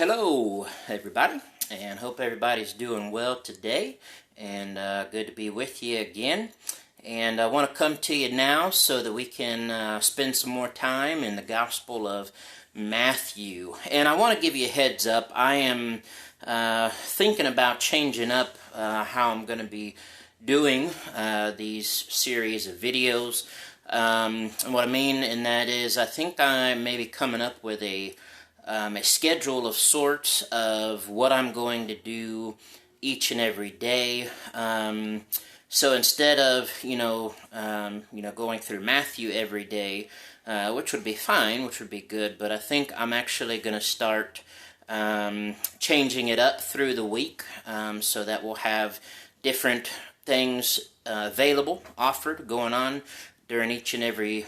Hello, everybody, and hope everybody's doing well today, and good to be with you again. And I want to come to you now so that we can spend some more time in the Gospel of Matthew. And I want to give you a heads up. I am thinking about changing up how I'm going to be doing these series of videos. And what I mean in that is I think I may be coming up with a schedule of sorts of what I'm going to do each and every day. So instead of going through Matthew every day, which would be fine, which would be good, but I think I'm actually going to start changing it up through the week, so that we'll have different things available, offered, going on during each and every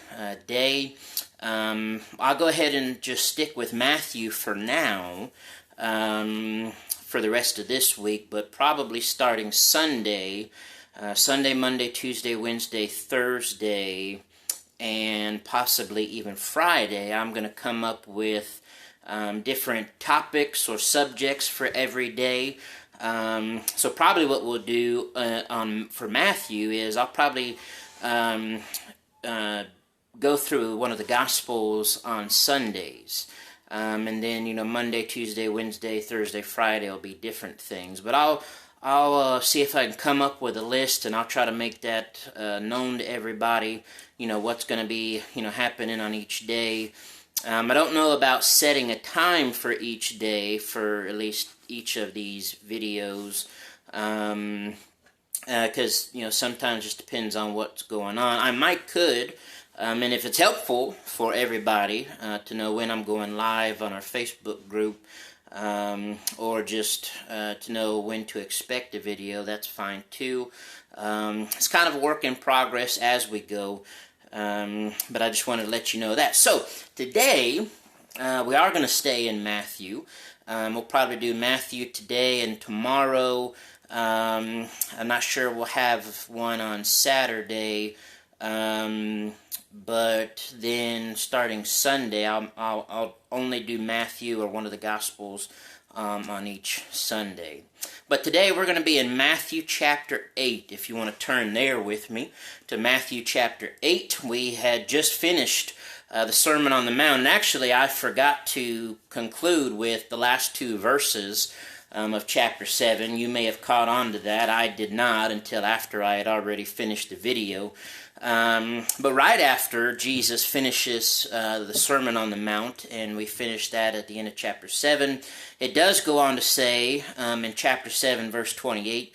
day. I'll go ahead and just stick with Matthew for now, for the rest of this week, but probably starting Sunday, Monday, Tuesday, Wednesday, Thursday, and possibly even Friday, I'm going to come up with different topics or subjects for every day. So probably what we'll do for Matthew is I'll probably go through one of the Gospels on Sundays. And then, Monday, Tuesday, Wednesday, Thursday, Friday will be different things. But I'll see if I can come up with a list, and I'll try to make that known to everybody, what's going to be, happening on each day. I don't know about setting a time for each day for at least each of these videos, because, sometimes it just depends on what's going on. I could, and if it's helpful for everybody to know when I'm going live on our Facebook group, or just to know when to expect a video, that's fine too. It's kind of a work in progress as we go, but I just wanted to let you know that. So, today, we are going to stay in Matthew. We'll probably do Matthew today and tomorrow. I'm not sure we'll have one on Saturday, but then starting Sunday, I'll only do Matthew or one of the Gospels on each Sunday. But today we're going to be in Matthew chapter 8, if you want to turn there with me to Matthew chapter 8. We had just finished the Sermon on the Mount, and actually I forgot to conclude with the last two verses of chapter 7. You may have caught on to that. I did not until after I had already finished the video. But right after Jesus finishes the Sermon on the Mount, and we finish that at the end of chapter 7, it does go on to say in chapter 7, verse 28,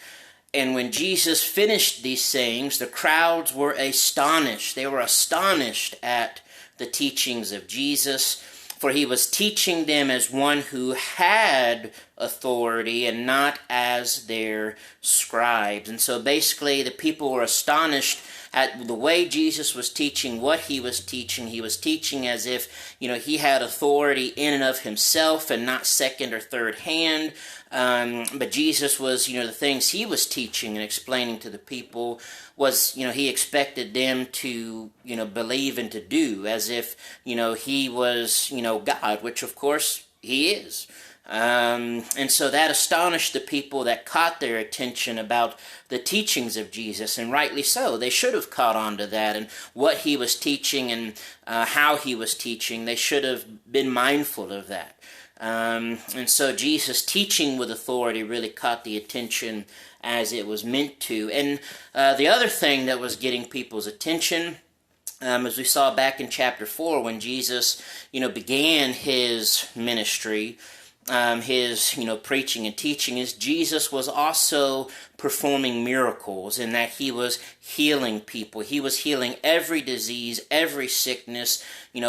"And when Jesus finished these sayings, the crowds were astonished." They were astonished at the teachings of Jesus, for he was teaching them as one who had authority and not as their scribes. And so basically the people were astonished at the way Jesus was teaching what he was teaching. He was teaching as if, he had authority in and of himself and not second or third hand. But Jesus was, the things he was teaching and explaining to the people was, he expected them to, believe and to do as if, he was, God, which of course he is. And so that astonished the people. That caught their attention about the teachings of Jesus, and rightly so. They should have caught on to that and what he was teaching and how he was teaching. They should have been mindful of that. And so Jesus teaching with authority really caught the attention as it was meant to. And the other thing that was getting people's attention, as we saw back in chapter 4, when Jesus, began his ministry, his, preaching and teaching, is Jesus was also performing miracles in that he was healing people. He was healing every disease, every sickness.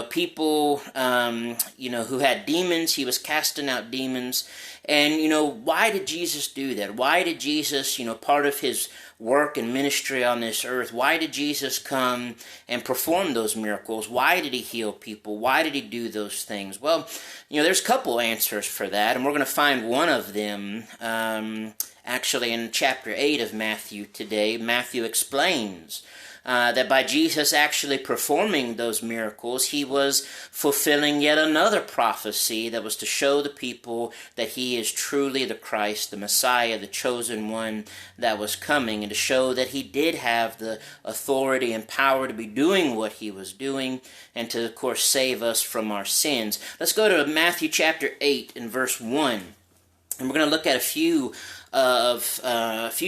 People, who had demons, he was casting out demons. And, why did Jesus do that? Why did Jesus, part of his work and ministry on this earth, why did Jesus come and perform those miracles? Why did he heal people? Why did he do those things? Well, there's a couple answers for that, and we're going to find one of them actually in chapter 8 of Matthew today. Matthew explains that by Jesus actually performing those miracles, he was fulfilling yet another prophecy that was to show the people that he is truly the Christ, the Messiah, the chosen one that was coming, and to show that he did have the authority and power to be doing what he was doing, and to, of course, save us from our sins. Let's go to Matthew chapter 8 and verse 1. And we're going to look at a few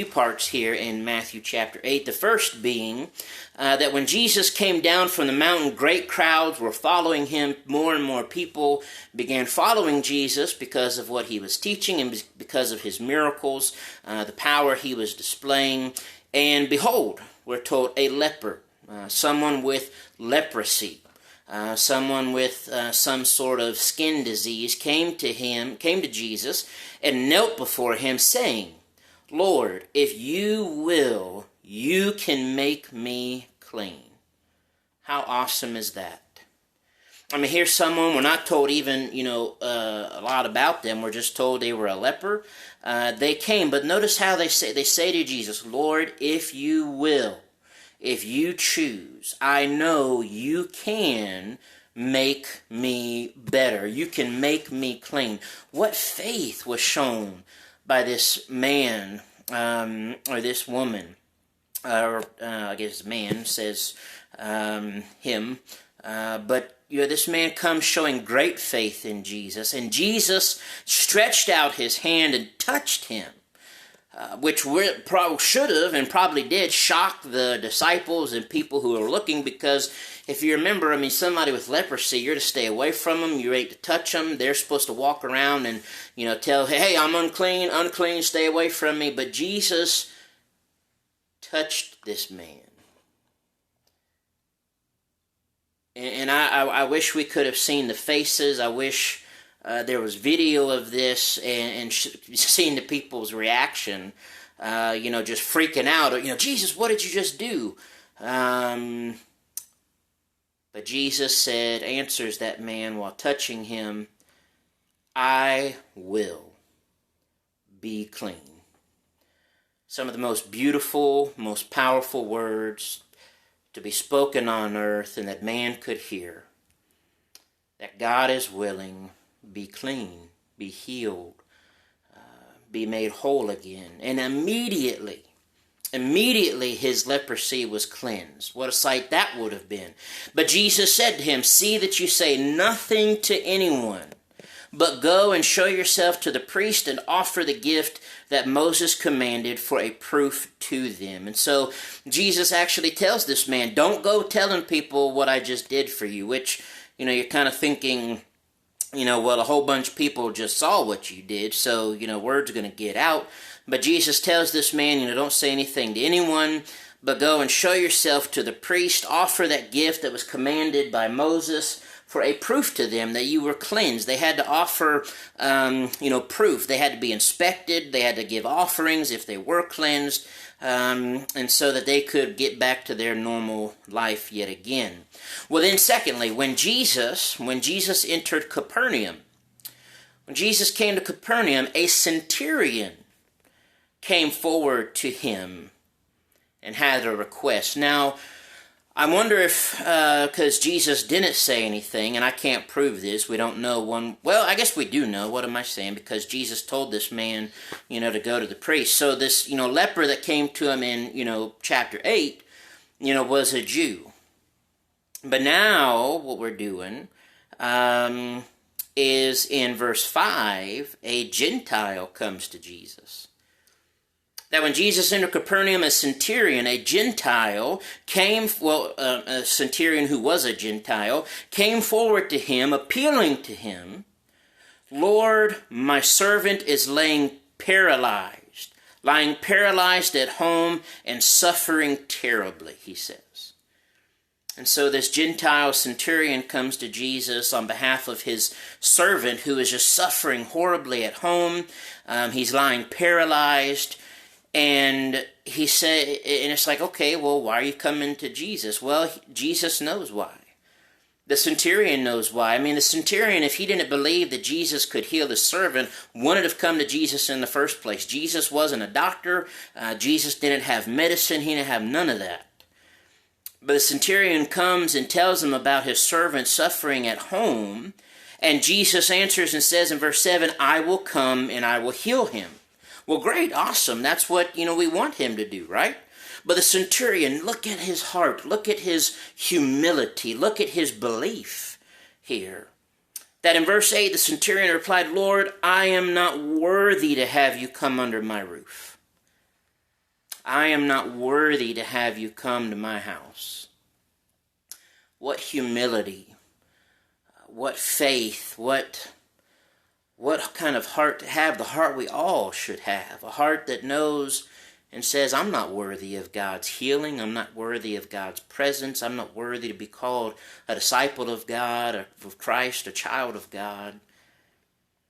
parts here in Matthew chapter 8. The first being that when Jesus came down from the mountain, great crowds were following him. More and more people began following Jesus because of what he was teaching and because of his miracles, the power he was displaying. And behold, we're told a leper, someone with leprosy, someone with some sort of skin disease came to Jesus and knelt before him, saying, Lord, if you will, you can make me clean. How awesome is that? I mean, here's someone, we're not told even, a lot about them. We're just told they were a leper. They came, but notice how they say to Jesus, Lord, if you will, if you choose, I know you can make me better. You can make me clean. What faith was shown by this man or this woman? I guess man says him. But this man comes showing great faith in Jesus. And Jesus stretched out his hand and touched him. Which should have and probably did shock the disciples and people who are looking, because if you remember, somebody with leprosy, you're to stay away from them, you ain't to touch them. They're supposed to walk around and, tell, hey, I'm unclean, stay away from me. But Jesus touched this man. And I wish we could have seen the faces. I wish there was video of this and seeing the people's reaction, just freaking out. Jesus, what did you just do? But Jesus answers that man while touching him, I will be clean. Some of the most beautiful, most powerful words to be spoken on earth and that man could hear. That God is willing, be clean, be healed, be made whole again. And immediately his leprosy was cleansed. What a sight that would have been. But Jesus said to him, see that you say nothing to anyone, but go and show yourself to the priest and offer the gift that Moses commanded for a proof to them. And so Jesus actually tells this man, don't go telling people what I just did for you, which, you're kind of thinking, well, a whole bunch of people just saw what you did, so, word's going to get out. But Jesus tells this man, don't say anything to anyone, but go and show yourself to the priest, offer that gift that was commanded by Moses for a proof to them that you were cleansed. They had to offer, proof. They had to be inspected. They had to give offerings if they were cleansed, and so that they could get back to their normal life yet again. Well, then, secondly, when Jesus entered Capernaum, when Jesus came to Capernaum, a centurion came forward to him and had a request. Now, I wonder if, because Jesus didn't say anything, and I can't prove this, we don't know well, I guess we do know, what am I saying, because Jesus told this man, to go to the priest. So this, leper that came to him in, chapter 8, was a Jew. But now, what we're doing, is in verse 5, a Gentile comes to Jesus. That when Jesus entered Capernaum, a centurion, a Gentile, a centurion who was a Gentile, came forward to him, appealing to him, Lord, my servant is lying paralyzed at home and suffering terribly, he says. And so this Gentile centurion comes to Jesus on behalf of his servant who is just suffering horribly at home. He's lying paralyzed. And he said, and it's like, okay, well, why are you coming to Jesus? Well, Jesus knows why. The centurion knows why. The centurion, if he didn't believe that Jesus could heal his servant, wouldn't have come to Jesus in the first place. Jesus wasn't a doctor. Jesus didn't have medicine. He didn't have none of that. But the centurion comes and tells him about his servant suffering at home. And Jesus answers and says in verse 7, I will come and I will heal him. Well, great, awesome. That's what, we want him to do, right? But the centurion, look at his heart. Look at his humility. Look at his belief here. That in verse 8, the centurion replied, Lord, I am not worthy to have you come under my roof. I am not worthy to have you come to my house. What humility, what faith, what kind of heart to have, the heart we all should have, a heart that knows and says, I'm not worthy of God's healing, I'm not worthy of God's presence, I'm not worthy to be called a disciple of God, of Christ, a child of God.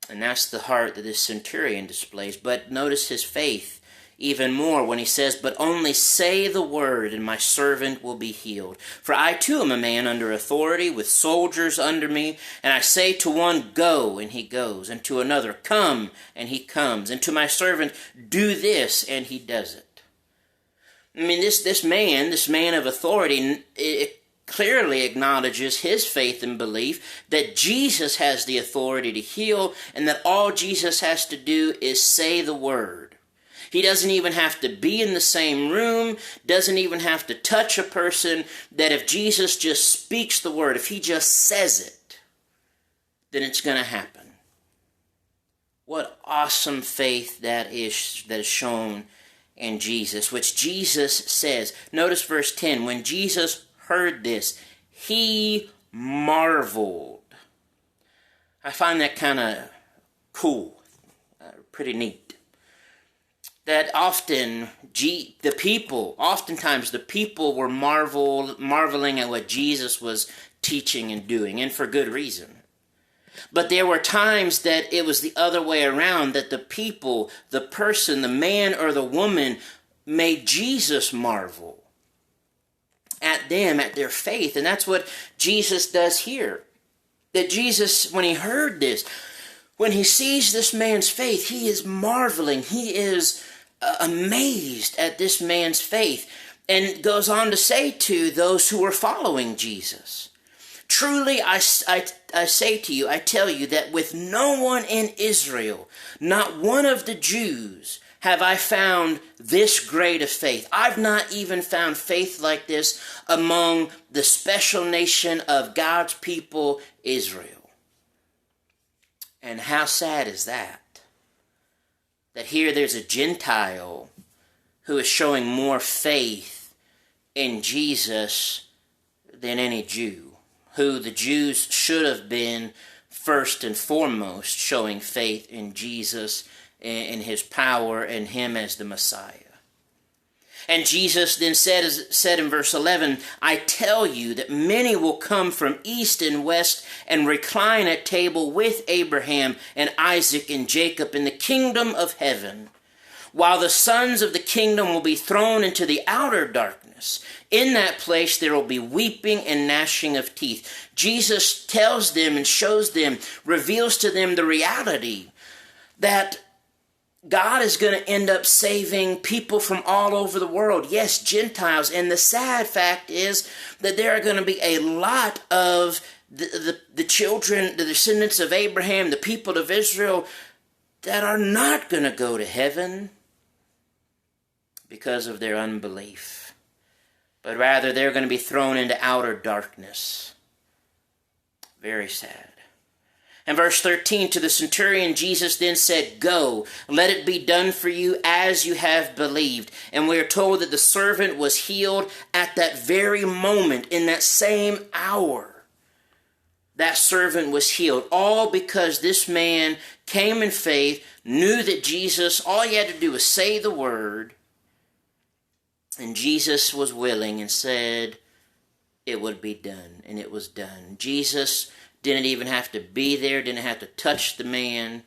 And that's the heart that this centurion displays. But notice his faith even more when he says, but only say the word and my servant will be healed. For I too am a man under authority with soldiers under me, and I say to one, go, and he goes, and to another, come, and he comes, and to my servant, do this, and he does it. I mean, this man of authority, it clearly acknowledges his faith and belief that Jesus has the authority to heal, and that all Jesus has to do is say the word. He doesn't even have to be in the same room, doesn't even have to touch a person, that if Jesus just speaks the word, if he just says it, then it's going to happen. What awesome faith that is shown in Jesus, which Jesus says. Notice verse 10, when Jesus heard this, he marveled. I find that kind of cool, pretty neat. That oftentimes the people were marveling at what Jesus was teaching and doing, and for good reason. But there were times that it was the other way around, that the people, the person, the man or the woman, made Jesus marvel at them, at their faith. And that's what Jesus does here. That Jesus, when he heard this, when he sees this man's faith, he is marveling. He is amazed at this man's faith, and goes on to say to those who were following Jesus, truly I say to you, I tell you, that with no one in Israel, not one of the Jews, have I found this great of faith. I've not even found faith like this among the special nation of God's people, Israel. And how sad is that? That here there's a Gentile who is showing more faith in Jesus than any Jew, who the Jews should have been first and foremost showing faith in Jesus, in his power, and him as the Messiah. And Jesus then said in verse 11, I tell you that many will come from east and west and recline at table with Abraham and Isaac and Jacob in the kingdom of heaven, while the sons of the kingdom will be thrown into the outer darkness. In that place there will be weeping and gnashing of teeth. Jesus tells them and shows them, reveals to them the reality that God is going to end up saving people from all over the world. Yes, Gentiles. And the sad fact is that there are going to be a lot of the children, the descendants of Abraham, the people of Israel, that are not going to go to heaven because of their unbelief. But rather, they're going to be thrown into outer darkness. Very sad. And verse 13, to the centurion, Jesus then said, go, let it be done for you as you have believed. And we are told that the servant was healed at that very moment, in that same hour. That servant was healed, all because this man came in faith, knew that Jesus, all he had to do was say the word, and Jesus was willing and said it would be done, and it was done. Jesus didn't even have to be there, didn't have to touch the man.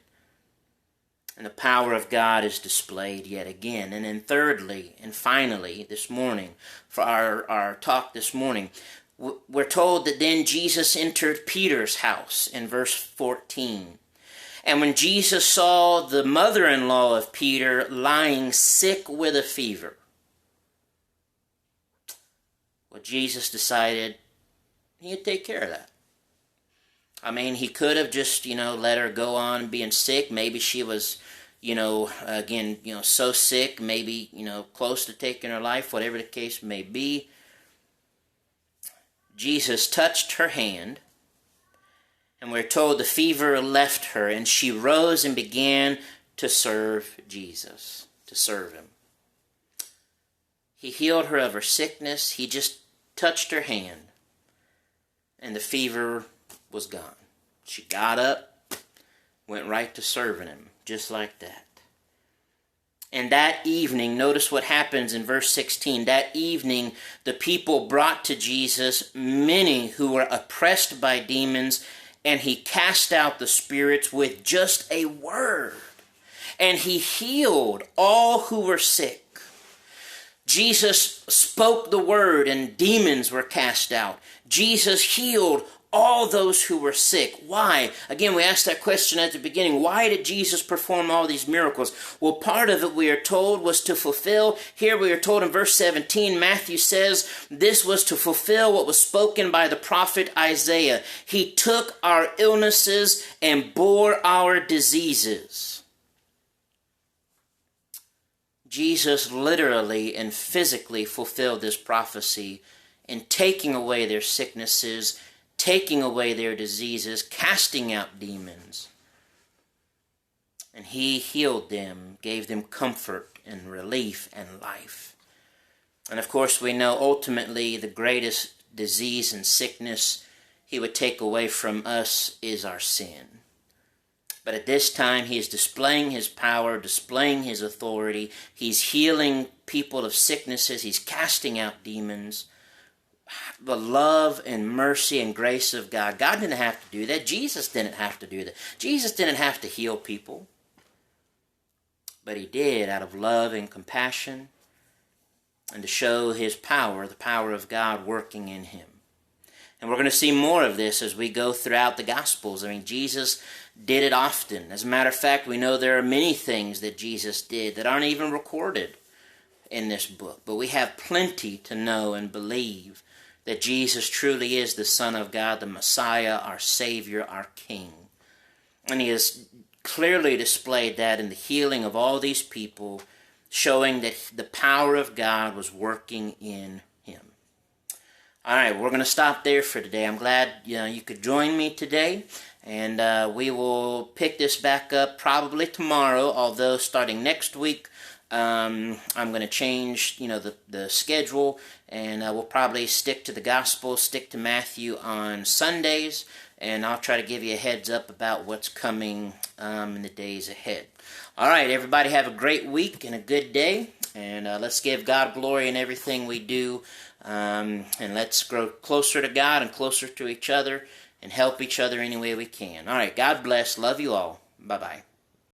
And the power of God is displayed yet again. And then thirdly, and finally, this morning, for our talk this morning, we're told that then Jesus entered Peter's house in verse 14. And when Jesus saw the mother-in-law of Peter lying sick with a fever. Well, Jesus decided he'd take care of that. I mean, he could have just, let her go on being sick. Maybe she was, again, so sick, maybe, close to taking her life, whatever the case may be. Jesus touched her hand, and we're told the fever left her, and she rose and began to serve Jesus, to serve him. He healed her of her sickness. He just touched her hand, and the fever was gone. She got up, went right to serving him, just like that. And that evening, notice what happens in verse 16. That evening, the people brought to Jesus many who were oppressed by demons, and he cast out the spirits with just a word. And he healed all who were sick. Jesus spoke the word, and demons were cast out. Jesus healed all those who were sick. Why? Again, we asked that question at the beginning. Why did Jesus perform all these miracles? Well, part of it, we are told, was to fulfill. Here we are told in verse 17, Matthew says, this was to fulfill what was spoken by the prophet Isaiah. He took our illnesses and bore our diseases. Jesus literally and physically fulfilled this prophecy in taking away their sicknesses, taking away their diseases, casting out demons. And he healed them, gave them comfort and relief and life. And of course we know ultimately the greatest disease and sickness he would take away from us is our sin. But at this time he is displaying his power, displaying his authority. He's healing people of sicknesses. He's casting out demons. The love and mercy and grace of God. God didn't have to do that. Jesus didn't have to do that. Jesus didn't have to heal people. But he did out of love and compassion and to show his power, the power of God working in him. And we're going to see more of this as we go throughout the Gospels. I mean, Jesus did it often. As a matter of fact, we know there are many things that Jesus did that aren't even recorded in this book. But we have plenty to know and believe that Jesus truly is the Son of God, the Messiah, our Savior, our King. And he has clearly displayed that in the healing of all these people, showing that the power of God was working in him. All right, we're going to stop there for today. I'm glad you could join me today, and we will pick this back up probably tomorrow, although starting next week, I'm going to change, the schedule, and we'll probably stick to the Gospel, stick to Matthew on Sundays, and I'll try to give you a heads up about what's coming in the days ahead. All right, everybody have a great week and a good day, and let's give God glory in everything we do, and let's grow closer to God and closer to each other and help each other any way we can. All right, God bless. Love you all. Bye-bye.